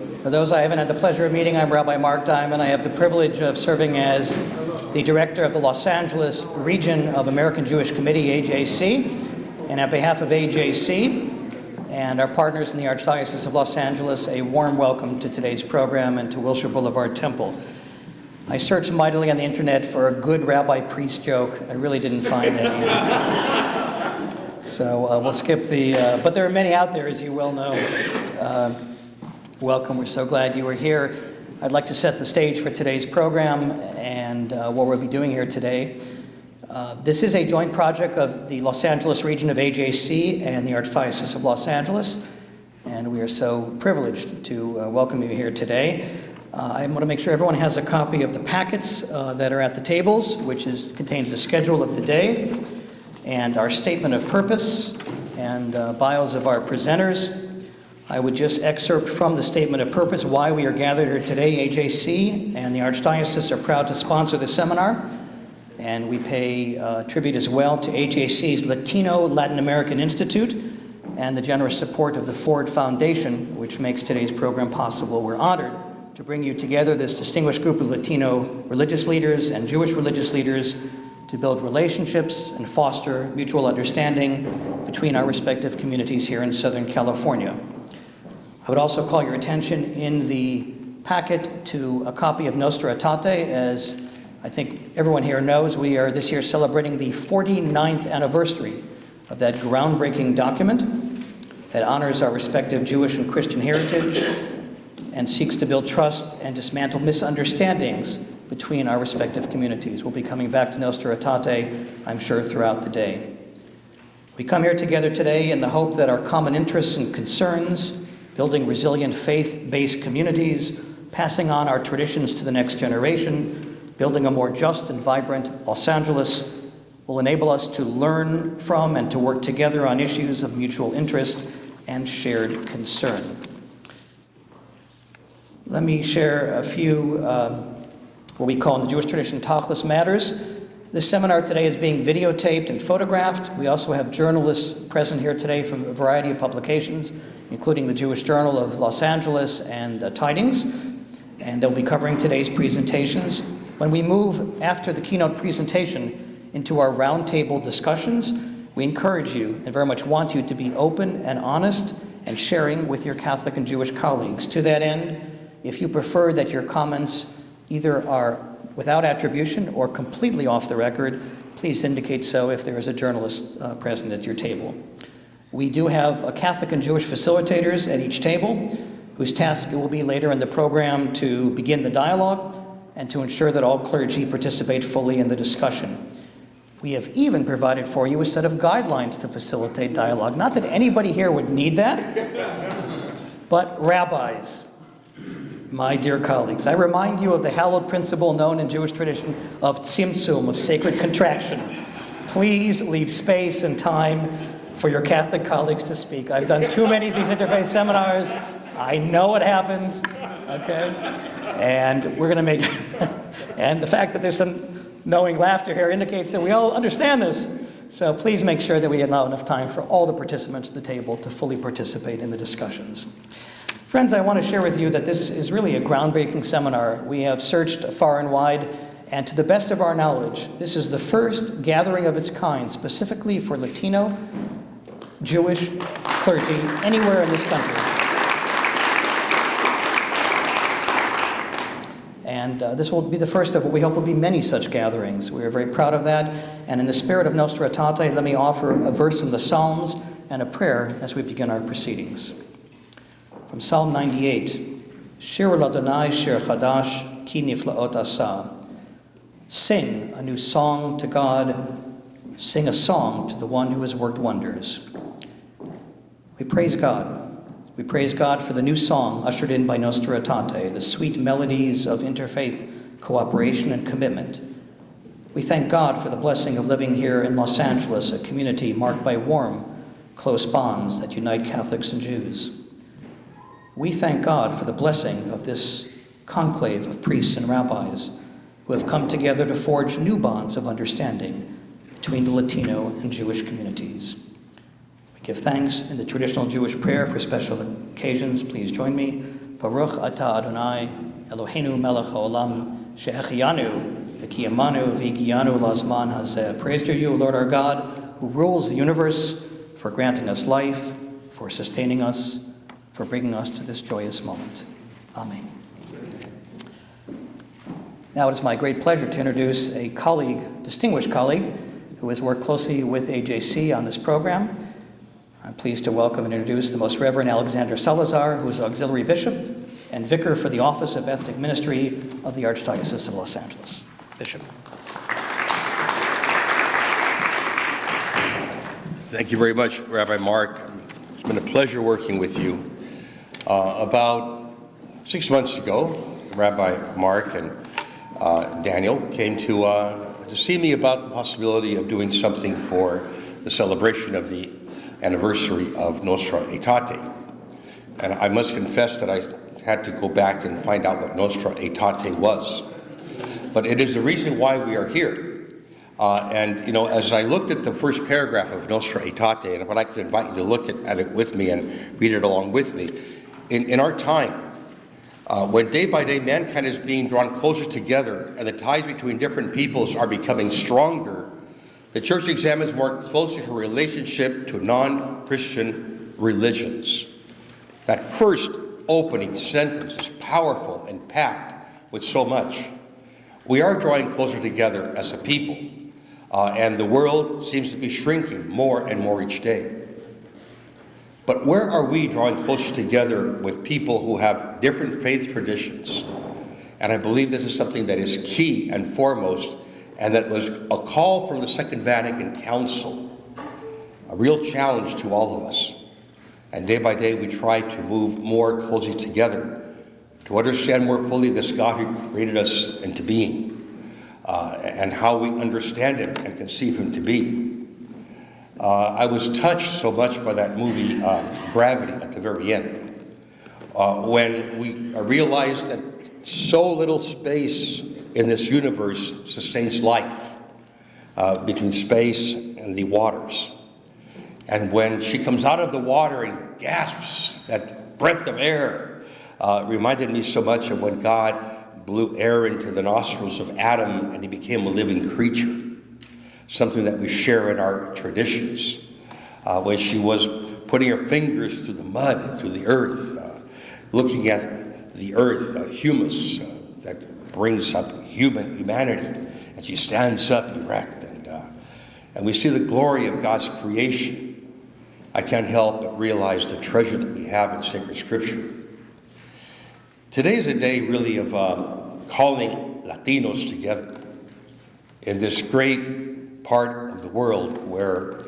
For those I haven't had the pleasure of meeting, I'm Rabbi Mark Diamond. I have the privilege of serving as the director of the Los Angeles region of American Jewish Committee, AJC. And on behalf of AJC and our partners in the Archdiocese of Los Angeles, a warm welcome to today's program and to Wilshire Boulevard Temple. I searched mightily on the internet for a good rabbi-priest joke. I really didn't find any. So we'll skip the, but there are many out there, as you well know. Welcome, we're so glad you are here. I'd like to set the stage for today's program and what we'll be doing here today. This is a joint project of the Los Angeles region of AJC and the Archdiocese of Los Angeles, and we are so privileged to welcome you here today. I want to make sure everyone has a copy of the packets that are at the tables, which contains the schedule of the day and our statement of purpose and bios of our presenters. I would just excerpt from the statement of purpose why we are gathered here today. AJC and the Archdiocese are proud to sponsor this seminar, and we pay tribute as well to AJC's Latino Latin American Institute and the generous support of the Ford Foundation, which makes today's program possible. We're honored to bring you together, this distinguished group of Latino religious leaders and Jewish religious leaders, to build relationships and foster mutual understanding between our respective communities here in Southern California. I would also call your attention in the packet to a copy of Nostra Aetate. As I think everyone here knows, we are this year celebrating the 49th anniversary of that groundbreaking document that honors our respective Jewish and Christian heritage and seeks to build trust and dismantle misunderstandings between our respective communities. We'll be coming back to Nostra Aetate, I'm sure, throughout the day. We come here together today in the hope that our common interests and concerns, building resilient faith-based communities, passing on our traditions to the next generation, building a more just and vibrant Los Angeles, will enable us to learn from and to work together on issues of mutual interest and shared concern. Let me share a few what we call in the Jewish tradition Tachlis matters. This seminar today is being videotaped and photographed. We also have journalists present here today from a variety of publications, including the Jewish Journal of Los Angeles and Tidings, and they'll be covering today's presentations. When we move after the keynote presentation into our roundtable discussions, we encourage you and very much want you to be open and honest and sharing with your Catholic and Jewish colleagues. To that end, if you prefer that your comments either are without attribution or completely off the record, please indicate so if there is a journalist present at your table. We do have Catholic and Jewish facilitators at each table, whose task it will be later in the program to begin the dialogue and to ensure that all clergy participate fully in the discussion. We have even provided for you a set of guidelines to facilitate dialogue. Not that anybody here would need that, but rabbis, my dear colleagues, I remind you of the hallowed principle known in Jewish tradition of tzimtzum, of sacred contraction. Please leave space and time for your Catholic colleagues to speak. I've done too many of these interfaith seminars. I know what happens, okay? And we're going to make, and the fact that there's some knowing laughter here indicates that we all understand this. So please make sure that we allow enough time for all the participants at the table to fully participate in the discussions. Friends, I want to share with you that this is really a groundbreaking seminar. We have searched far and wide, and to the best of our knowledge, this is the first gathering of its kind specifically for Latino, Jewish clergy anywhere in this country. And this will be the first of what we hope will be many such gatherings. We are very proud of that. And in the spirit of Nostra Aetate, let me offer a verse from the Psalms and a prayer as we begin our proceedings. From Psalm 98, Shir l'Adonai shir chadash ki niflaot asa. Sing a new song to God. Sing a song to the one who has worked wonders. We praise God. We praise God for the new song ushered in by Nostra Aetate, the sweet melodies of interfaith cooperation and commitment. We thank God for the blessing of living here in Los Angeles, a community marked by warm, close bonds that unite Catholics and Jews. We thank God for the blessing of this conclave of priests and rabbis who have come together to forge new bonds of understanding between the Latino and Jewish communities. We give thanks in the traditional Jewish prayer for special occasions. Please join me. Baruch atah Adonai, Eloheinu melech haolam, she'echiyanu, v'kiyamanu, v'higiyanu lazman hazeh. Praise to you, Lord our God, who rules the universe, for granting us life, for sustaining us, for bringing us to this joyous moment. Amen. Now it is my great pleasure to introduce a colleague, distinguished colleague, who has worked closely with AJC on this program. I'm pleased to welcome and introduce the Most Reverend Alexander Salazar, who is Auxiliary Bishop and Vicar for the Office of Ethnic Ministry of the Archdiocese of Los Angeles. Bishop. Thank you very much, Rabbi Mark. It's been a pleasure working with you. About 6 months ago, Rabbi Mark and Daniel came to see me about the possibility of doing something for the celebration of the anniversary of Nostra Aetate. And I must confess that I had to go back and find out what Nostra Aetate was. But it is the reason why we are here. As I looked at the first paragraph of Nostra Aetate, and if I'd like to invite you to look at it with me and read it along with me, in our time, when day by day mankind is being drawn closer together and the ties between different peoples are becoming stronger, the Church examines more closely her relationship to non-Christian religions. That first opening sentence is powerful and packed with so much. We are drawing closer together as a people, and the world seems to be shrinking more and more each day. But where are we drawing closer together with people who have different faith traditions? And I believe this is something that is key and foremost, and that was a call from the Second Vatican Council, a real challenge to all of us. And day by day we try to move more closely together to understand more fully this God who created us into being, and how we understand Him and conceive Him to be. I was touched so much by that movie, Gravity, at the very end, when we realized that so little space in this universe sustains life, between space and the waters. And when she comes out of the water and gasps, that breath of air reminded me so much of when God blew air into the nostrils of Adam and he became a living creature, something that we share in our traditions. When she was putting her fingers through the mud and through the earth, looking at the earth, humus that brings up humanity, and she stands up erect, and we see the glory of God's creation. I can't help but realize the treasure that we have in sacred scripture. Today is a day really of calling Latinos together in this great part of the world where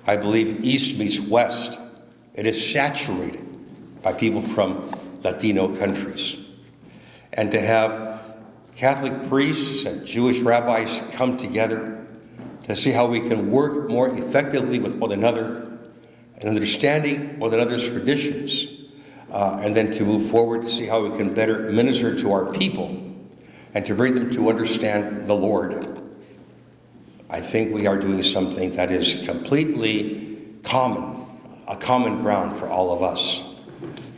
I believe East meets West. It is saturated by people from Latino countries. And to have Catholic priests and Jewish rabbis come together to see how we can work more effectively with one another and understanding one another's traditions, and then to move forward to see how we can better minister to our people and to bring them to understand the Lord. I think we are doing something that is completely common, a common ground for all of us.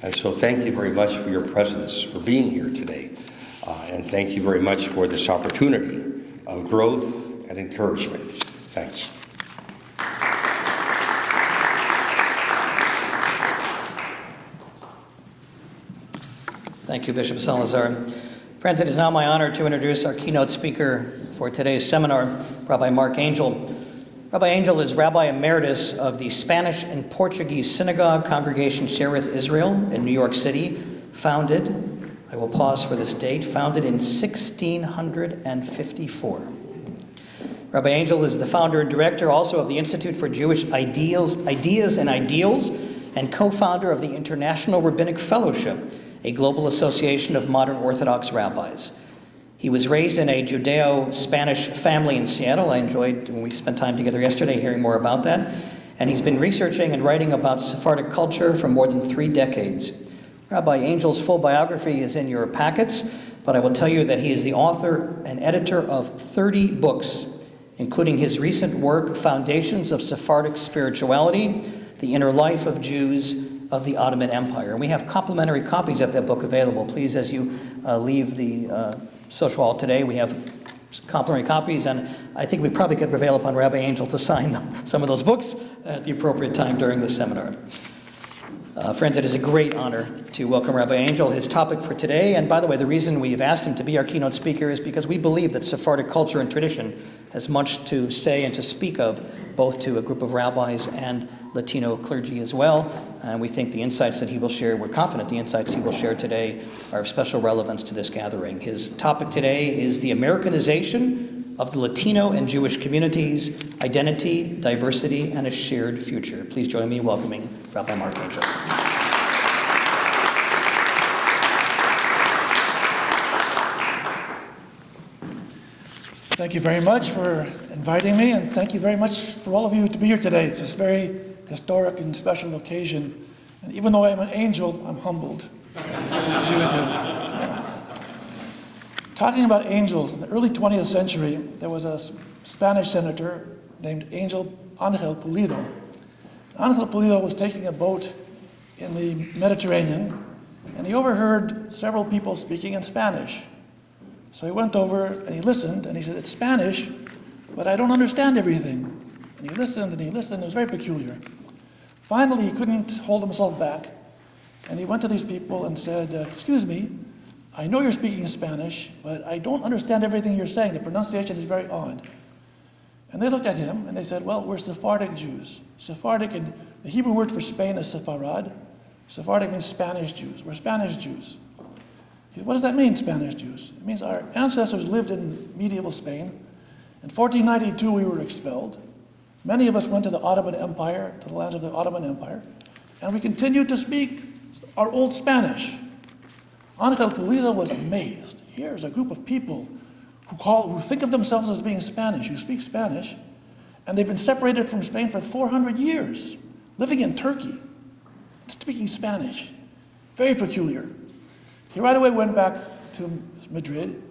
And so thank you very much for your presence, for being here today. And thank you very much for this opportunity of growth and encouragement. Thanks. Thank you, Bishop Salazar. Friends, it is now my honor to introduce our keynote speaker for today's seminar, Rabbi Mark Angel. Rabbi Angel is Rabbi Emeritus of the Spanish and Portuguese Synagogue Congregation Sherith Israel in New York City, founded, I will pause for this date, founded in 1654. Rabbi Angel is the founder and director also of the Institute for Jewish Ideas and Ideals, and co-founder of the International Rabbinic Fellowship, a global association of modern Orthodox rabbis. He was raised in a Judeo-Spanish family in Seattle. I enjoyed, when we spent time together yesterday, hearing more about that. And he's been researching and writing about Sephardic culture for more than 3 decades. Rabbi Angel's full biography is in your packets, but I will tell you that he is the author and editor of 30 books, including his recent work, Foundations of Sephardic Spirituality, The Inner Life of Jews, of the Ottoman Empire. And we have complimentary copies of that book available. Please, as you leave the social hall today, we have complimentary copies, and I think we probably could prevail upon Rabbi Angel to sign some of those books at the appropriate time during the seminar. Friends, it is a great honor to welcome Rabbi Angel. His topic for today, and by the way, the reason we've asked him to be our keynote speaker is because we believe that Sephardic culture and tradition has much to say and to speak of, both to a group of rabbis and Latino clergy as well. And we think the insights that he will share, we're confident the insights he will share today are of special relevance to this gathering. His topic today is the Americanization of the Latino and Jewish communities, identity, diversity, and a shared future. Please join me in welcoming Rabbi Mark Angel. Thank you very much for inviting me, and thank you very much for all of you to be here today. It's a very historic and special occasion. And even though I'm an angel, I'm humbled to be with you. Talking about angels, in the early 20th century, there was a Spanish senator named Angel Pulido. Angel Pulido was taking a boat in the Mediterranean, and he overheard several people speaking in Spanish. So he went over and he listened, and he said, "It's Spanish, but I don't understand everything." And he listened and he listened. It was very peculiar. Finally, he couldn't hold himself back, and he went to these people and said, "Excuse me, I know you're speaking Spanish, but I don't understand everything you're saying. The pronunciation is very odd." And they looked at him and they said, "Well, we're Sephardic Jews." Sephardic, and the Hebrew word for Spain is Sepharad. Sephardic means Spanish Jews. We're Spanish Jews. He said, "What does that mean, Spanish Jews?" It means our ancestors lived in medieval Spain. In 1492, we were expelled. Many of us went to the Ottoman Empire, to the lands of the Ottoman Empire, and we continued to speak our old Spanish. Angel Pulido was amazed. Here's a group of people who think of themselves as being Spanish, who speak Spanish, and they've been separated from Spain for 400 years, living in Turkey, and speaking Spanish. Very peculiar. He right away went back to Madrid,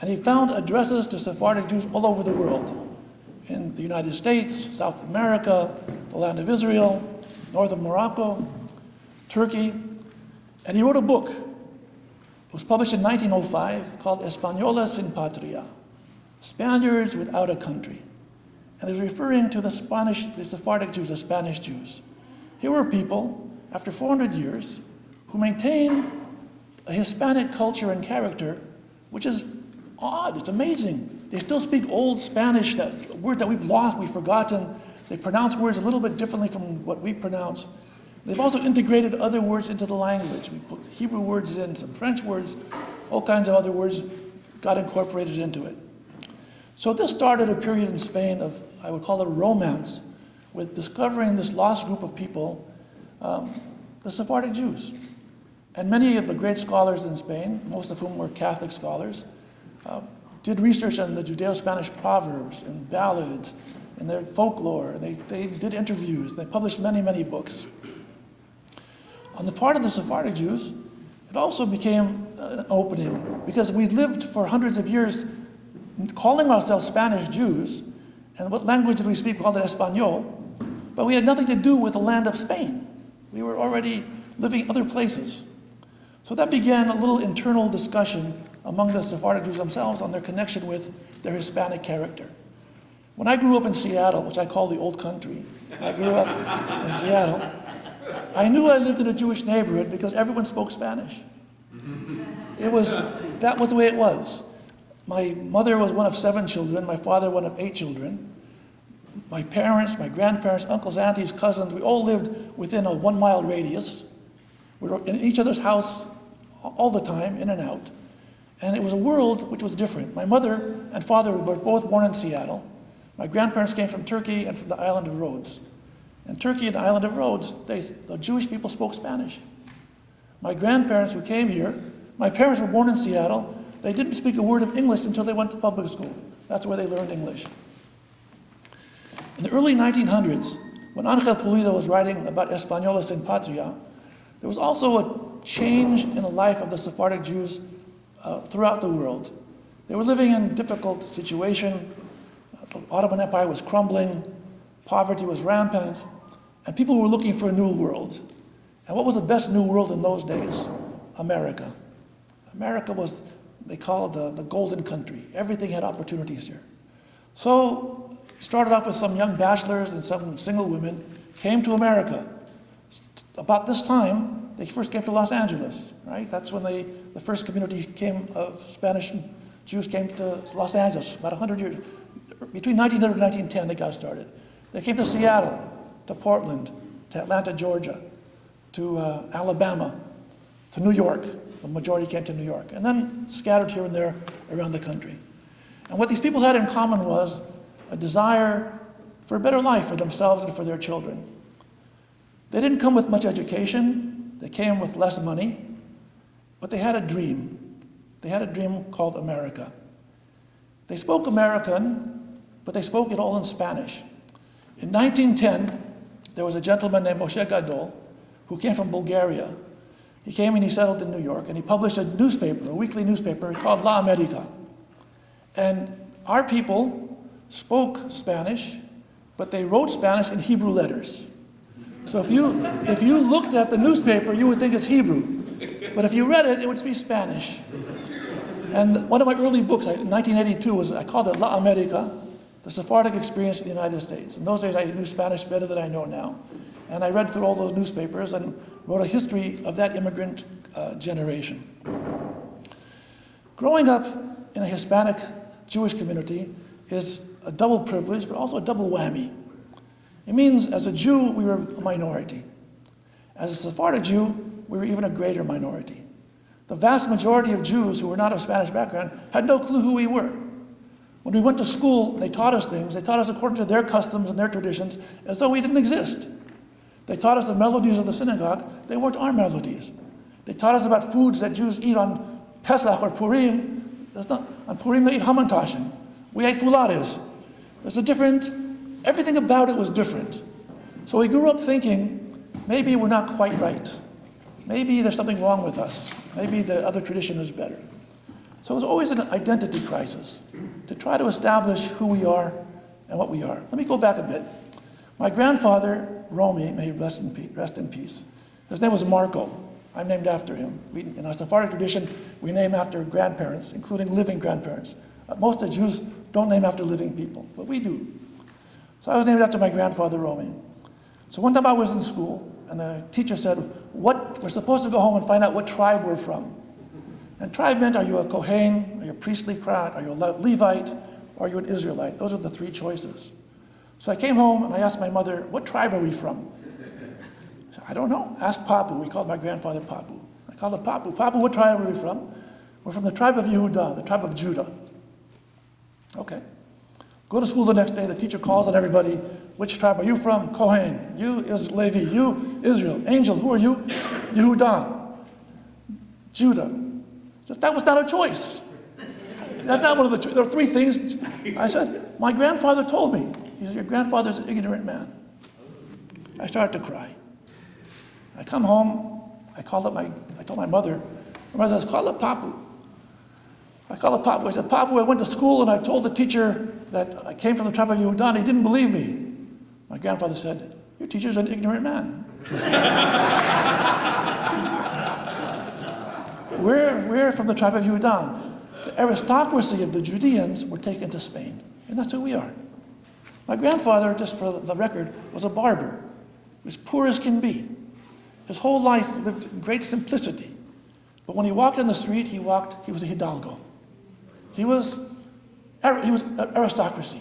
and he found addresses to Sephardic Jews all over the world, in the United States, South America, the land of Israel, north of Morocco, Turkey, and he wrote a book. It was published in 1905 called Españoles sin Patria, Spaniards Without a Country. And it was referring to the Sephardic Jews, the Spanish Jews. Here were people, after 400 years, who maintain a Hispanic culture and character, which is odd, it's amazing. They still speak old Spanish, that word that we've lost, we've forgotten. They pronounce words a little bit differently from what we pronounce. They've also integrated other words into the language. We put Hebrew words in, some French words, all kinds of other words got incorporated into it. So this started a period in Spain of, I would call it a romance, with discovering this lost group of people, the Sephardic Jews. And many of the great scholars in Spain, most of whom were Catholic scholars, did research on the Judeo-Spanish proverbs and ballads and their folklore. They did interviews. They published many, many books. On the part of the Sephardic Jews, it also became an opening, because we lived for hundreds of years calling ourselves Spanish Jews, and what language did we speak? We called it Espanol, but we had nothing to do with the land of Spain. We were already living other places. So that began a little internal discussion among the Sephardic Jews themselves on their connection with their Hispanic character. When I grew up in Seattle, which I call the old country, I grew up in Seattle, I knew I lived in a Jewish neighborhood because everyone spoke Spanish. That was the way it was. My mother was one of 7 children, my father one of 8 children. My parents, my grandparents, uncles, aunties, cousins, we all lived within a 1-mile radius. We were in each other's house all the time, in and out. And it was a world which was different. My mother and father were both born in Seattle. My grandparents came from Turkey and from the island of Rhodes. In Turkey and the island of Rhodes, the Jewish people spoke Spanish. My grandparents who came here, my parents were born in Seattle. They didn't speak a word of English until they went to public school. That's where they learned English. In the early 1900s, when Angel Pulido was writing about Españoles sin Patria, there was also a change in the life of the Sephardic Jews throughout the world. They were living in a difficult situation. The Ottoman Empire was crumbling, poverty was rampant, and people were looking for a new world. And what was the best new world in those days? America. America was, they call it the golden country. Everything had opportunities here. So, started off with some young bachelors and some single women, came to America. About this time, they first came to Los Angeles, right? That's when the first community of Spanish Jews came to Los Angeles, about 100 years. Between 1900 and 1910, they got started. They came to Seattle, to Portland, to Atlanta, Georgia, to Alabama, to New York. The majority came to New York, and then scattered here and there around the country. And what these people had in common was a desire for a better life for themselves and for their children. They didn't come with much education. They came with less money, but they had a dream. They had a dream called America. They spoke American, but they spoke it all in Spanish. In 1910, there was a gentleman named Moshe Gadol who came from Bulgaria. He came and he settled in New York, and he published a newspaper, a weekly newspaper called La America. And our people spoke Spanish, but they wrote Spanish in Hebrew letters. So if you looked at the newspaper, you would think it's Hebrew. But if you read it, it would be Spanish. And one of my early books, in 1982, I called it La America, the Sephardic Experience in the United States. In those days, I knew Spanish better than I know now. And I read through all those newspapers and wrote a history of that immigrant generation. Growing up in a Hispanic Jewish community is a double privilege, but also a double whammy. It means as a Jew, we were a minority. As a Sephardic Jew, we were even a greater minority. The vast majority of Jews who were not of Spanish background had no clue who we were. When we went to school, they taught us things. They taught us according to their customs and their traditions, as though we didn't exist. They taught us the melodies of the synagogue. They weren't our melodies. They taught us about foods that Jews eat on Pesach or Purim. On Purim they eat hamantashen. We ate fulades. There's a different, everything about it was different. So we grew up thinking, maybe we're not quite right. Maybe there's something wrong with us. Maybe the other tradition is better. So it was always an identity crisis to try to establish who we are and what we are. Let me go back a bit. My grandfather, Romy, may he rest in peace. His name was Marco. I'm named after him. In our Sephardic tradition, we name after grandparents, including living grandparents. Most of the Jews don't name after living people, but we do. So I was named after my grandfather, Romy. So one time I was in school, and the teacher said, we're supposed to go home and find out what tribe we're from. And tribe meant, are you a Kohen, are you a priestly crowd, are you a Levite, or are you an Israelite? Those are the three choices. So I came home and I asked my mother, what tribe are we from? She said, I don't know. Ask Papu. We called my grandfather Papu. I called him Papu. Papu, what tribe are we from? We're from the tribe of Yehudah, the tribe of Judah. Okay. Go to school the next day. The teacher calls on everybody. Which tribe are you from? Kohen. You is Levi. You Israel. Angel. Who are you? Yehudah. Judah. So that was not a choice. That's not one of the. There are three things. I said, my grandfather told me. He said, your grandfather's an ignorant man. I started to cry. I come home. I told my mother. My mother says, call up Papu. I called up Papu. I said, Papu, I went to school and I told the teacher that I came from the tribe of Yehudah, and he didn't believe me. My grandfather said, your teacher's an ignorant man. We're from the tribe of Yehudah. The aristocracy of the Judeans were taken to Spain, and that's who we are. My grandfather, just for the record, was a barber. He was poor as can be. His whole life lived in great simplicity. But when he walked in the street, he was a hidalgo. He was aristocracy.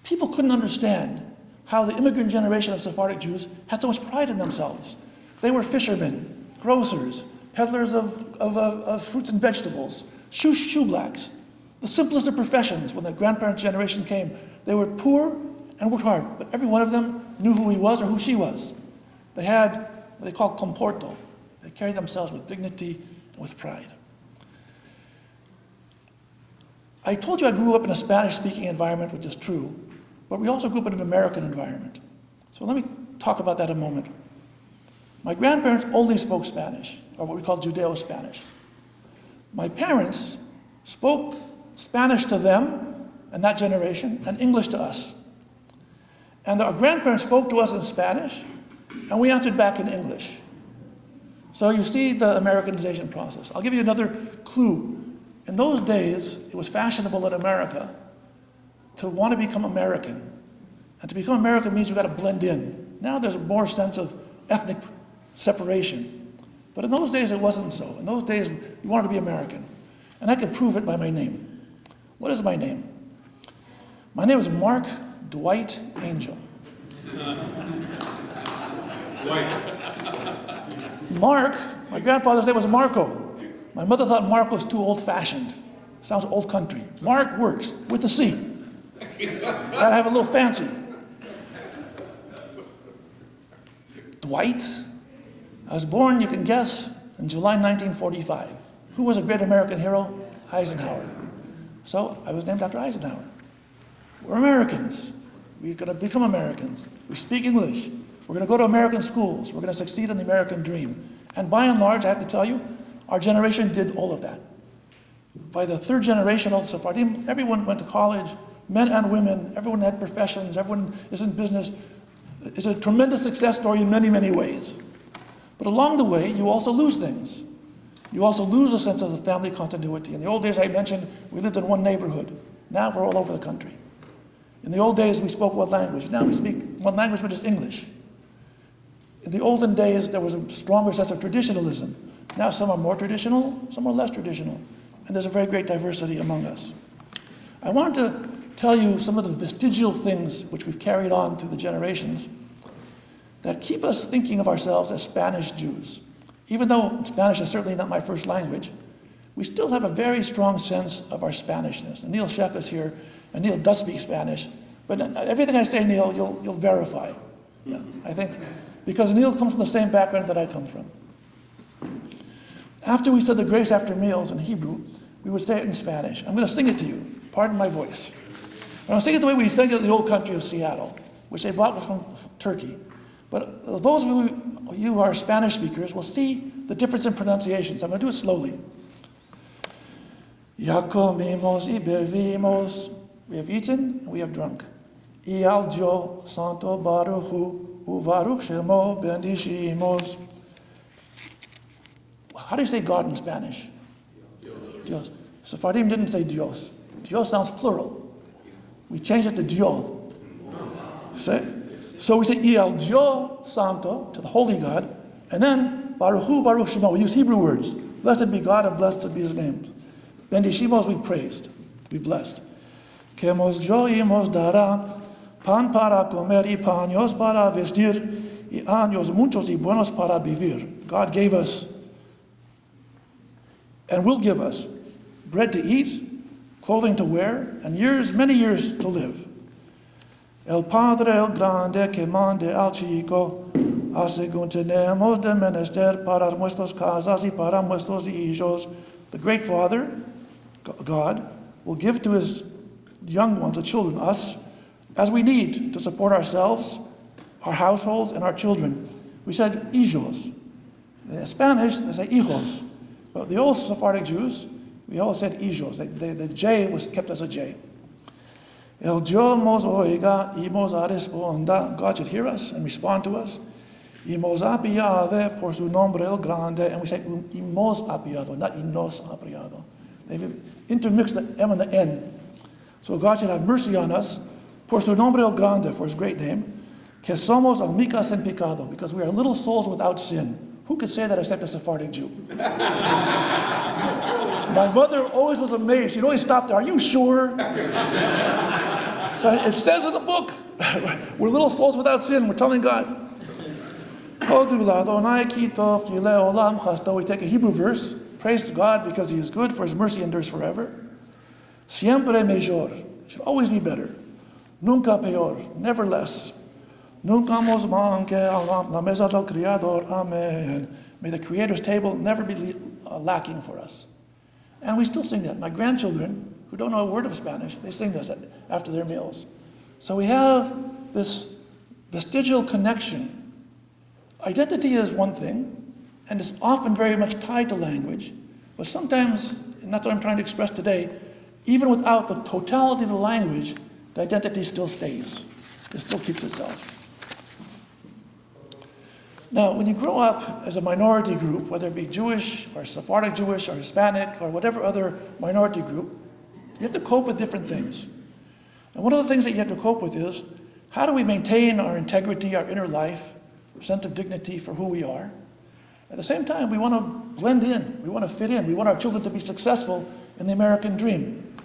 People couldn't understand how the immigrant generation of Sephardic Jews had so much pride in themselves. They were fishermen, grocers, peddlers of fruits and vegetables, shoe blacks, the simplest of professions. When the grandparents' generation came, they were poor and worked hard, but every one of them knew who he was or who she was. They had what they call comporto. They carried themselves with dignity and with pride. I told you I grew up in a Spanish-speaking environment, which is true, but we also grew up in an American environment. So let me talk about that a moment. My grandparents only spoke Spanish, or what we call Judeo-Spanish. My parents spoke Spanish to them and that generation, and English to us. And our grandparents spoke to us in Spanish, and we answered back in English. So you see the Americanization process. I'll give you another clue. In those days, it was fashionable in America to want to become American. And to become American means you've got to blend in. Now there's more sense of ethnic separation. But in those days, it wasn't so. In those days, you wanted to be American. And I could prove it by my name. What is my name? My name is Mark Dwight Angel. Mark, my grandfather's name was Marco. My mother thought Mark was too old-fashioned. Sounds old country. Mark works with a C. Gotta have a little fancy. Dwight. I was born, you can guess, in July 1945. Who was a great American hero? Eisenhower. So I was named after Eisenhower. We're Americans. We're going to become Americans. We speak English. We're going to go to American schools. We're going to succeed in the American dream. And by and large, I have to tell you, our generation did all of that. By the third generation of Sephardim, everyone went to college, men and women, everyone had professions, everyone is in business. It's a tremendous success story in many, many ways. But along the way, you also lose things. You also lose a sense of the family continuity. In the old days, I mentioned, we lived in one neighborhood. Now we're all over the country. In the old days, we spoke one language. Now we speak one language, but it's English. In the olden days, there was a stronger sense of traditionalism. Now some are more traditional, some are less traditional. And there's a very great diversity among us. I wanted to tell you some of the vestigial things which we've carried on through the generations that keep us thinking of ourselves as Spanish Jews. Even though Spanish is certainly not my first language, we still have a very strong sense of our Spanishness. And Neil Sheff is here, and Neil does speak Spanish. But everything I say, Neil, you'll verify. Yeah, I think, because Neil comes from the same background that I come from. After we said the grace after meals in Hebrew, we would say it in Spanish. I'm going to sing it to you. Pardon my voice. And I'll sing it the way we sing it in the old country of Seattle, which they brought from Turkey. But those of you who are Spanish speakers will see the difference in pronunciations. I'm going to do it slowly. Ya comimos y bebimos. We have eaten and we have drunk. Y al Dios Santo Baruch Hu, Baruch Shemo, bendicimos. How do you say God in Spanish? Dios. Sephardim didn't say Dios. Dios sounds plural. We changed it to Dios. See? So we say Y al Dios Santo, to the Holy God, and then Baruch Hu, Baruch Shemo. We use Hebrew words. Blessed be God and blessed be His name. Bendicimos, we've praised, we've blessed. Que hemos yo y hemos dará pan para comer y paños para vestir y años muchos y buenos para vivir. God gave us and will give us bread to eat, clothing to wear, and years, many years to live. El Padre el Grande que mande al chico, según tenemos de menester para nuestras casas y para nuestros hijos. The great Father, God, will give to His young ones, the children, us, as we need to support ourselves, our households, and our children. We said hijos. In Spanish, they say hijos. But the old Sephardic Jews, we all said hijos. The J was kept as a J. El Dios mos oiga y mos responda. God should hear us and respond to us. Y mos apiade por su nombre el grande. And we say y mos apiado, not y nos apiado. They've intermixed the M and the N. So God should have mercy on us, por su nombre el grande, for His great name, que somos almicas en pecado, because we are little souls without sin. Who could say that except a Sephardic Jew? My mother always was amazed. She'd always stop there. Are you sure? So it says in the book, we're little souls without sin. We're telling God. We take a Hebrew verse. Praise to God because He is good, for His mercy endures forever. Siempre mejor, should always be better. Nunca peor, never less. Nunca nos manque la mesa del Creador, amen. May the Creator's table never be lacking for us. And we still sing that. My grandchildren, who don't know a word of Spanish, they sing this after their meals. So we have this vestigial connection. Identity is one thing, and it's often very much tied to language, but sometimes, and that's what I'm trying to express today, even without the totality of the language, the identity still stays. It still keeps itself. Now, when you grow up as a minority group, whether it be Jewish or Sephardic Jewish or Hispanic or whatever other minority group, you have to cope with different things. And one of the things that you have to cope with is, how do we maintain our integrity, our inner life, sense of dignity for who we are? At the same time, we want to blend in, we want to fit in, we want our children to be successful in the American dream.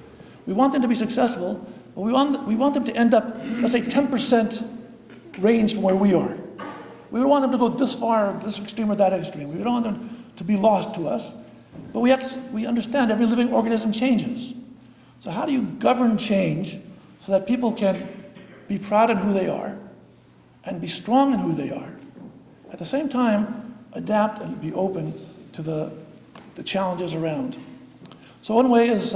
We want them to be successful, but we want them to end up, let's say, 10% range from where we are. We don't want them to go this far, this extreme or that extreme. We don't want them to be lost to us. But we understand every living organism changes. So how do you govern change so that people can be proud in who they are and be strong in who they are? At the same time, adapt and be open to the challenges around. So one way is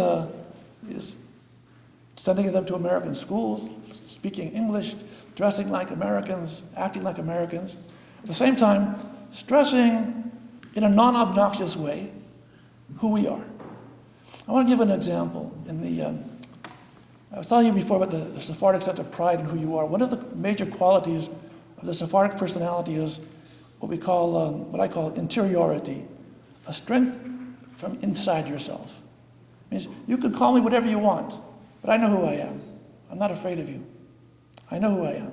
sending them to American schools, speaking English, dressing like Americans, acting like Americans. At the same time, stressing in a non-obnoxious way who we are. I want to give an example. I was telling you before about the Sephardic sense of pride in who you are. One of the major qualities of the Sephardic personality is what I call interiority, a strength from inside yourself. It means you can call me whatever you want, but I know who I am. I'm not afraid of you. I know who I am.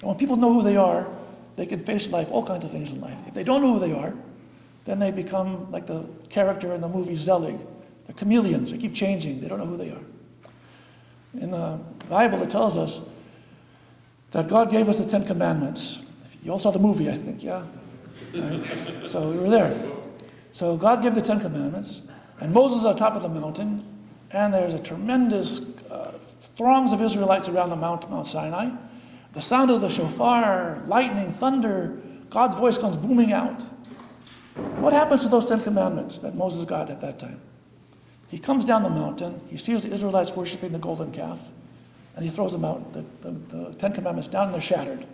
And when people know who they are, they can face life, all kinds of things in life. If they don't know who they are, then they become like the character in the movie Zelig. They're chameleons. They keep changing. They don't know who they are. In the Bible, it tells us that God gave us the 10 Commandments. You all saw the movie, I think, yeah? Right. So we were there. So God gave the 10 Commandments, and Moses is on top of the mountain, and there's a tremendous throngs of Israelites around the Mount Sinai. The sound of the shofar, lightning, thunder, God's voice comes booming out. What happens to those 10 Commandments that Moses got at that time? He comes down the mountain, he sees the Israelites worshiping the golden calf, and he throws them out, the 10 Commandments down, and they're shattered.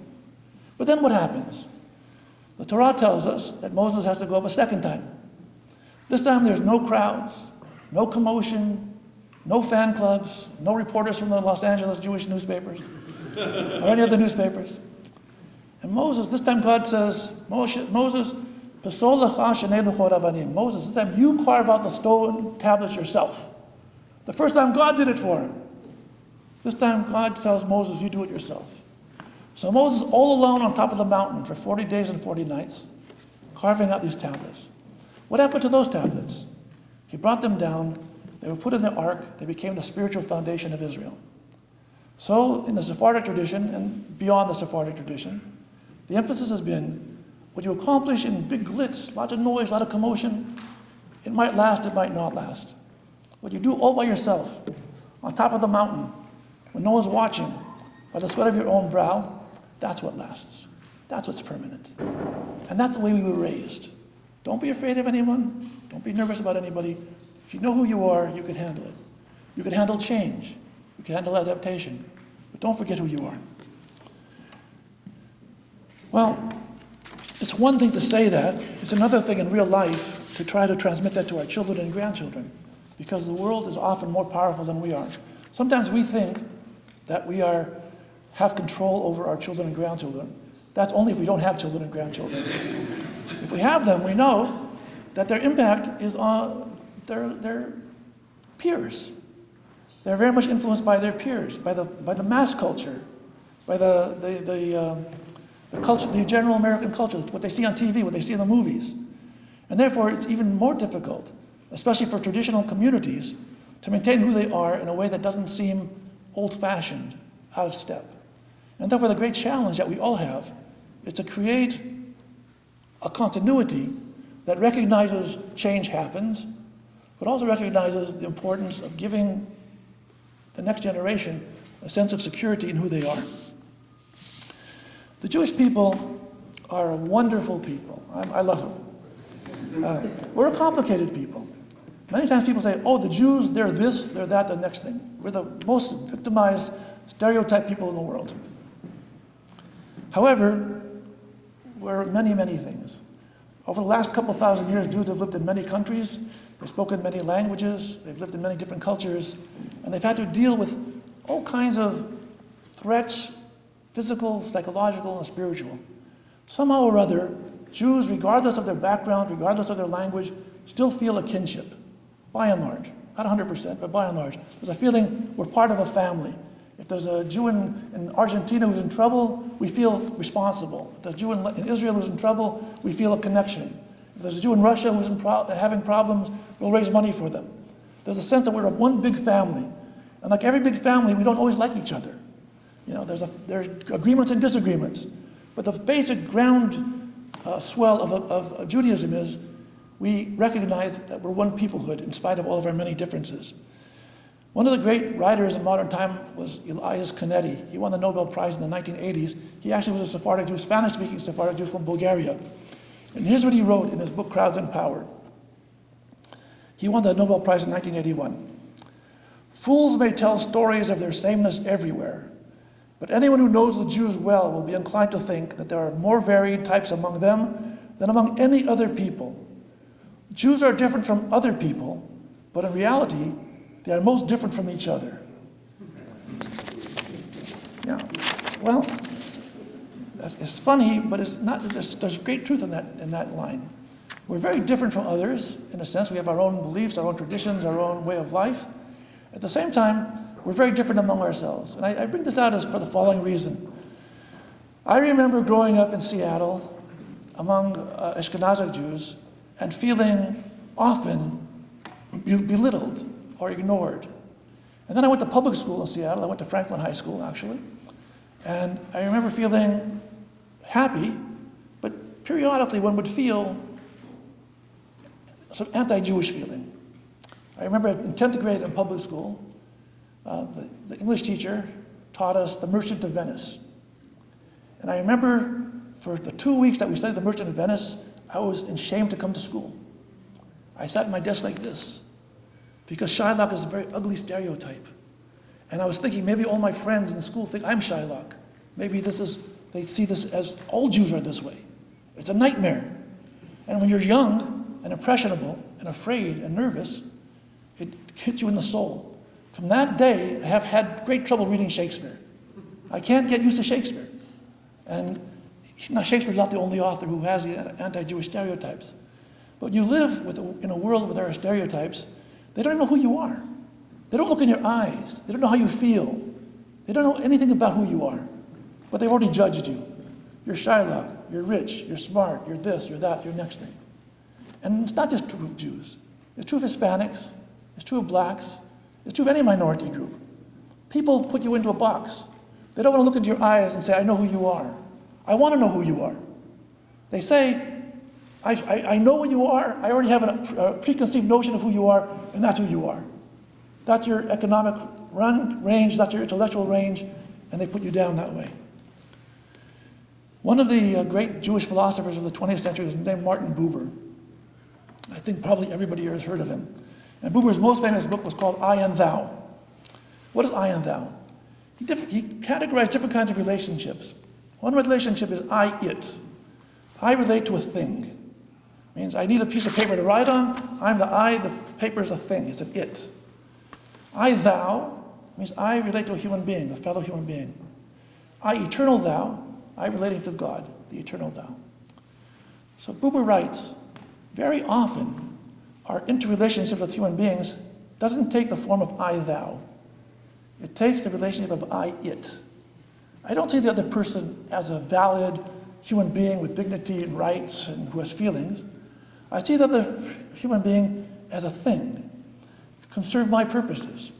But then what happens? The Torah tells us that Moses has to go up a second time. This time there's no crowds, no commotion, no fan clubs, no reporters from the Los Angeles Jewish newspapers or any other newspapers. And Moses, this time God says, Moses, Moses, this time you carve out the stone tablets yourself. The first time God did it for him. This time God tells Moses, you do it yourself. So Moses, all alone on top of the mountain for 40 days and 40 nights, carving out these tablets. What happened to those tablets? He brought them down. They were put in the ark. They became the spiritual foundation of Israel. So in the Sephardic tradition and beyond the Sephardic tradition, the emphasis has been what you accomplish in big glitz, lots of noise, a lot of commotion, it might last, it might not last. What you do all by yourself, on top of the mountain, when no one's watching, by the sweat of your own brow, that's what lasts. That's what's permanent. And that's the way we were raised. Don't be afraid of anyone. Don't be nervous about anybody. If you know who you are, you can handle it. You can handle change. You can handle adaptation. But don't forget who you are. Well, it's one thing to say that. It's another thing in real life to try to transmit that to our children and grandchildren, because the world is often more powerful than we are. Sometimes we think that we have control over our children and grandchildren. That's only if we don't have children and grandchildren. If we have them, we know that their impact is on their peers. They're very much influenced by their peers, by the mass culture, by the culture, the general American culture, what they see on TV, what they see in the movies. And therefore, it's even more difficult, especially for traditional communities, to maintain who they are in a way that doesn't seem old-fashioned, out of step. And therefore, the great challenge that we all have is to create a continuity that recognizes change happens, but also recognizes the importance of giving the next generation a sense of security in who they are. The Jewish people are a wonderful people. I love them. We're a complicated people. Many times people say, oh, the Jews, they're this, they're that, the next thing. We're the most victimized, stereotyped people in the world. However, we're many, many things. Over the last couple thousand years, Jews have lived in many countries, they've spoken many languages, they've lived in many different cultures, and they've had to deal with all kinds of threats, physical, psychological, and spiritual. Somehow or other, Jews, regardless of their background, regardless of their language, still feel a kinship, by and large. Not 100%, but by and large. There's a feeling we're part of a family. If there's a Jew in Argentina who's in trouble, we feel responsible. If there's a Jew in Israel who's in trouble, we feel a connection. If there's a Jew in Russia who's having problems, we'll raise money for them. There's a sense that we're one big family. And like every big family, we don't always like each other. You know, there are agreements and disagreements. But the basic ground swell of Judaism is we recognize that we're one peoplehood in spite of all of our many differences. One of the great writers in modern time was Elias Canetti. He won the Nobel Prize in the 1980s. He actually was a Sephardic Jew, Spanish-speaking Sephardic Jew from Bulgaria. And here's what he wrote in his book, Crowds and Power. He won the Nobel Prize in 1981. Fools may tell stories of their sameness everywhere, but anyone who knows the Jews well will be inclined to think that there are more varied types among them than among any other people. Jews are different from other people, but in reality, they are most different from each other. Yeah, well, it's funny, but it's not. There's great truth in that line. We're very different from others in a sense. We have our own beliefs, our own traditions, our own way of life. At the same time, we're very different among ourselves. And I bring this out as for the following reason. I remember growing up in Seattle among Ashkenazic Jews and feeling often belittled or ignored. And then I went to public school in Seattle. I went to Franklin High School, actually. And I remember feeling happy, but periodically one would feel some anti-Jewish feeling. I remember in 10th grade in public school, the English teacher taught us The Merchant of Venice. And I remember for the 2 weeks that we studied The Merchant of Venice, I was ashamed to come to school. I sat at my desk like this, because Shylock is a very ugly stereotype. And I was thinking, maybe all my friends in school think I'm Shylock. Maybe they see this as all Jews are this way. It's a nightmare. And when you're young and impressionable and afraid and nervous, it hits you in the soul. From that day, I have had great trouble reading Shakespeare. I can't get used to Shakespeare. And Shakespeare's not the only author who has the anti-Jewish stereotypes. But you live in a world where there are stereotypes. They don't know who you are. They don't look in your eyes. They don't know how you feel. They don't know anything about who you are. But they've already judged you. You're Shylock, you're rich, you're smart, you're this, you're that, you're next thing. And it's not just true of Jews. It's true of Hispanics. It's true of blacks. It's true of any minority group. People put you into a box. They don't want to look into your eyes and say, I know who you are. I want to know who you are. They say, I know who you are. I already have a preconceived notion of who you are, and that's who you are. That's your economic range, that's your intellectual range, and they put you down that way. One of the great Jewish philosophers of the 20th century was named Martin Buber. I think probably everybody here has heard of him. And Buber's most famous book was called I and Thou. What is I and Thou? He categorized different kinds of relationships. One relationship is I-it. I relate to a thing. It means I need a piece of paper to write on. I'm the I, the paper is a thing, it's an it. I-thou means I relate to a human being, a fellow human being. I-eternal thou, I relating to God, the eternal thou. So Buber writes, very often our interrelationships with human beings doesn't take the form of I-thou. It takes the relationship of I-it. I don't see the other person as a valid human being with dignity and rights and who has feelings. I see the other human being as a thing, can serve my purposes.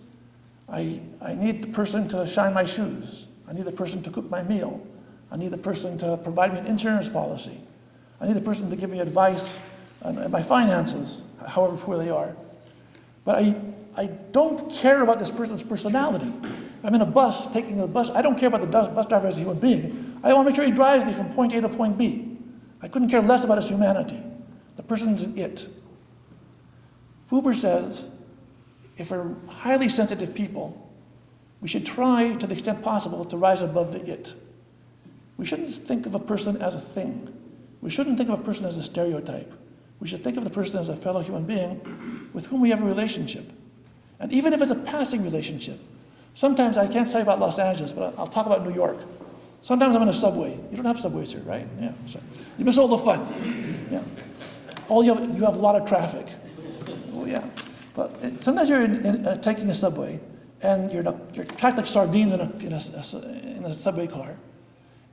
I need the person to shine my shoes. I need the person to cook my meal. I need the person to provide me an insurance policy. I need the person to give me advice on my finances, however poor they are. But I don't care about this person's personality. If I'm in a bus, taking the bus, I don't care about the bus driver as a human being. I want to make sure he drives me from point A to point B. I couldn't care less about his humanity. The person's an it. Buber says, if we're highly sensitive people, we should try, to the extent possible, to rise above the it. We shouldn't think of a person as a thing. We shouldn't think of a person as a stereotype. We should think of the person as a fellow human being with whom we have a relationship. And even if it's a passing relationship, sometimes I can't say about Los Angeles, but I'll talk about New York. Sometimes I'm in a subway. You don't have subways here, right? Yeah. So you miss all the fun. Yeah. You have a lot of traffic. Oh yeah. But sometimes you're taking a subway, and you're packed like sardines in a subway car.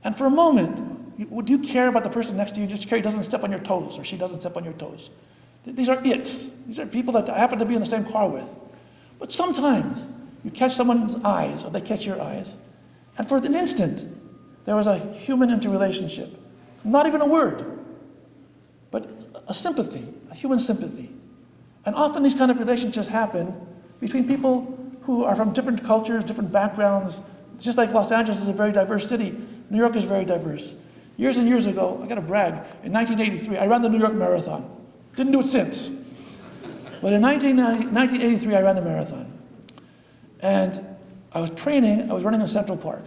And for a moment, would you care about the person next to you? Just care he doesn't step on your toes, or she doesn't step on your toes. These are its. These are people that I happen to be in the same car with. But sometimes you catch someone's eyes, or they catch your eyes, and for an instant, there was a human interrelationship. Not even a word, but a sympathy, a human sympathy. And often these kind of relationships happen between people who are from different cultures, different backgrounds. Just like Los Angeles is a very diverse city, New York is very diverse. Years and years ago, I gotta brag, in 1983, I ran the New York Marathon. Didn't do it since. But in 1983, I ran the marathon. And I was running in Central Park.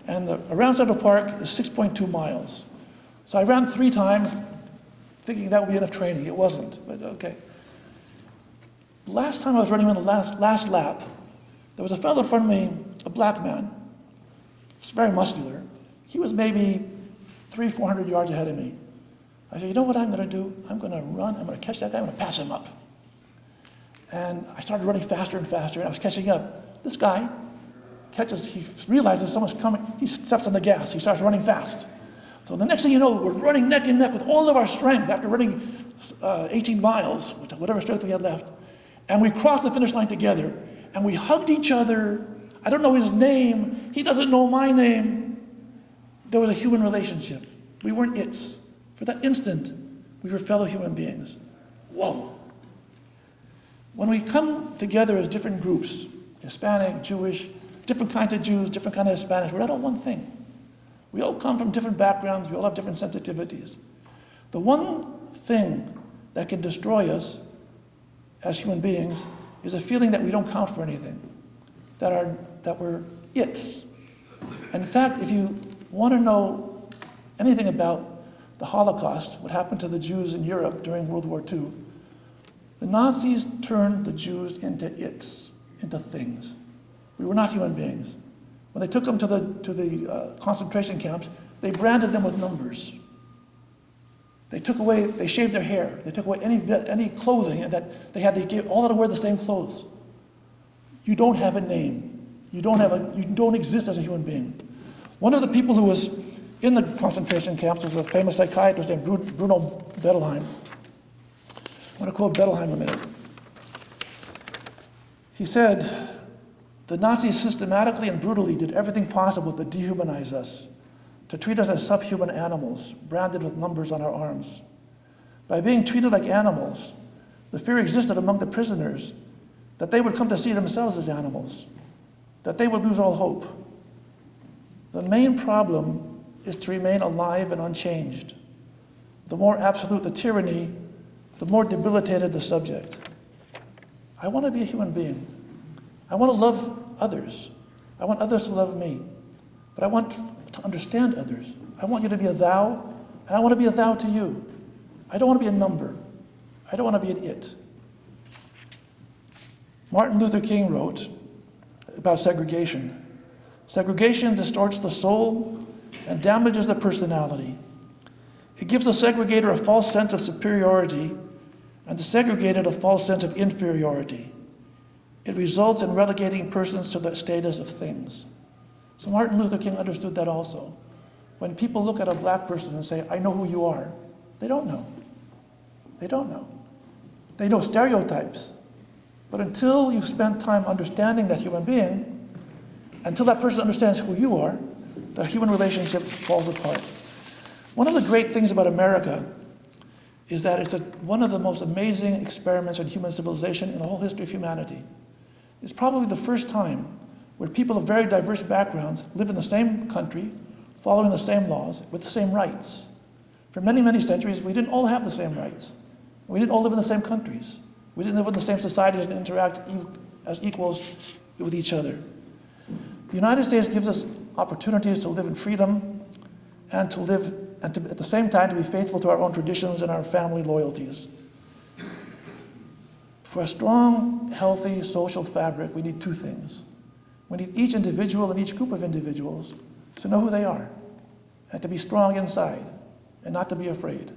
And around Central Park is 6.2 miles. So I ran 3 times, thinking that would be enough training. It wasn't, but okay. Last time I was running on the last lap, there was a fellow in front of me, a black man. He's very muscular. He was maybe 300-400 yards ahead of me. I said, you know what I'm going to do? I'm going to run, I'm going to catch that guy, I'm going to pass him up. And I started running faster and faster, and I was catching up. This guy he realizes someone's coming, he steps on the gas, he starts running fast. So the next thing you know, we're running neck and neck with all of our strength after running 18 miles, whatever strength we had left. And we crossed the finish line together, and we hugged each other. I don't know his name, he doesn't know my name. There was a human relationship. We weren't its. For that instant, we were fellow human beings. Whoa. When we come together as different groups, Hispanic, Jewish, different kinds of Jews, different kinds of Hispanics, we're not all one thing. We all come from different backgrounds, we all have different sensitivities. The one thing that can destroy us as human beings is a feeling that we don't count for anything, that we're its. In fact, if you want to know anything about the Holocaust, what happened to the Jews in Europe during World War II, the Nazis turned the Jews into its, into things. We were not human beings. When they took them to the concentration camps, they branded them with numbers. They shaved their hair. They took away any clothing that they had. They gave all to wear the same clothes. You don't have a name. You don't exist as a human being. One of the people who was in the concentration camps was a famous psychiatrist named Bruno Bettelheim. I want to quote Bettelheim a minute. He said, the Nazis systematically and brutally did everything possible to dehumanize us, to treat us as subhuman animals, branded with numbers on our arms. By being treated like animals, the fear existed among the prisoners that they would come to see themselves as animals, that they would lose all hope. The main problem is to remain alive and unchanged. The more absolute the tyranny, the more debilitated the subject. I want to be a human being. I want to love others. I want others to love me. But I want to understand others. I want you to be a thou, and I want to be a thou to you. I don't want to be a number. I don't want to be an it. Martin Luther King wrote about segregation. Segregation distorts the soul and damages the personality. It gives the segregator a false sense of superiority and the segregated a false sense of inferiority. It results in relegating persons to the status of things. So Martin Luther King understood that also. When people look at a black person and say, I know who you are, they don't know. They don't know. They know stereotypes. But until you've spent time understanding that human being, until that person understands who you are, the human relationship falls apart. One of the great things about America is that it's one of the most amazing experiments in human civilization in the whole history of humanity. It's probably the first time where people of very diverse backgrounds live in the same country, following the same laws, with the same rights. For many, many centuries, we didn't all have the same rights. We didn't all live in the same countries. We didn't live in the same societies and interact as equals with each other. The United States gives us opportunities to live in freedom and to at the same time to be faithful to our own traditions and our family loyalties. For a strong, healthy social fabric, we need two things. We need each individual and each group of individuals to know who they are, and to be strong inside, and not to be afraid.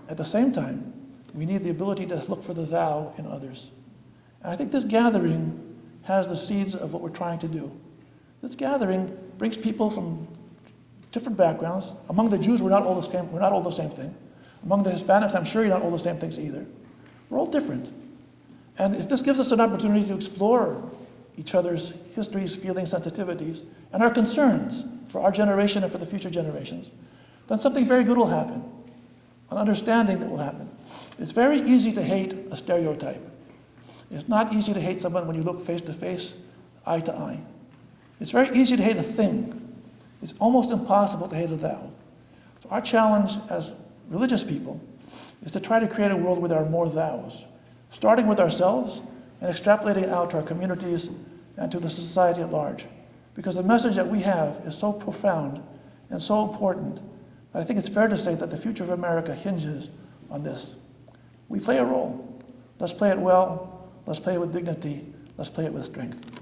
At the same time, we need the ability to look for the thou in others. And I think this gathering has the seeds of what we're trying to do. This gathering brings people from different backgrounds. Among the Jews, we're not all the same thing. Among the Hispanics, I'm sure you're not all the same things either. We're all different. And if this gives us an opportunity to explore each other's histories, feelings, sensitivities, and our concerns for our generation and for the future generations, then something very good will happen, an understanding that will happen. It's very easy to hate a stereotype. It's not easy to hate someone when you look face to face, eye to eye. It's very easy to hate a thing. It's almost impossible to hate a thou. So our challenge as religious people is to try to create a world where there are more thous, starting with ourselves and extrapolating out to our communities and to the society at large. Because the message that we have is so profound and so important that I think it's fair to say that the future of America hinges on this. We play a role. Let's play it well. Let's play it with dignity. Let's play it with strength.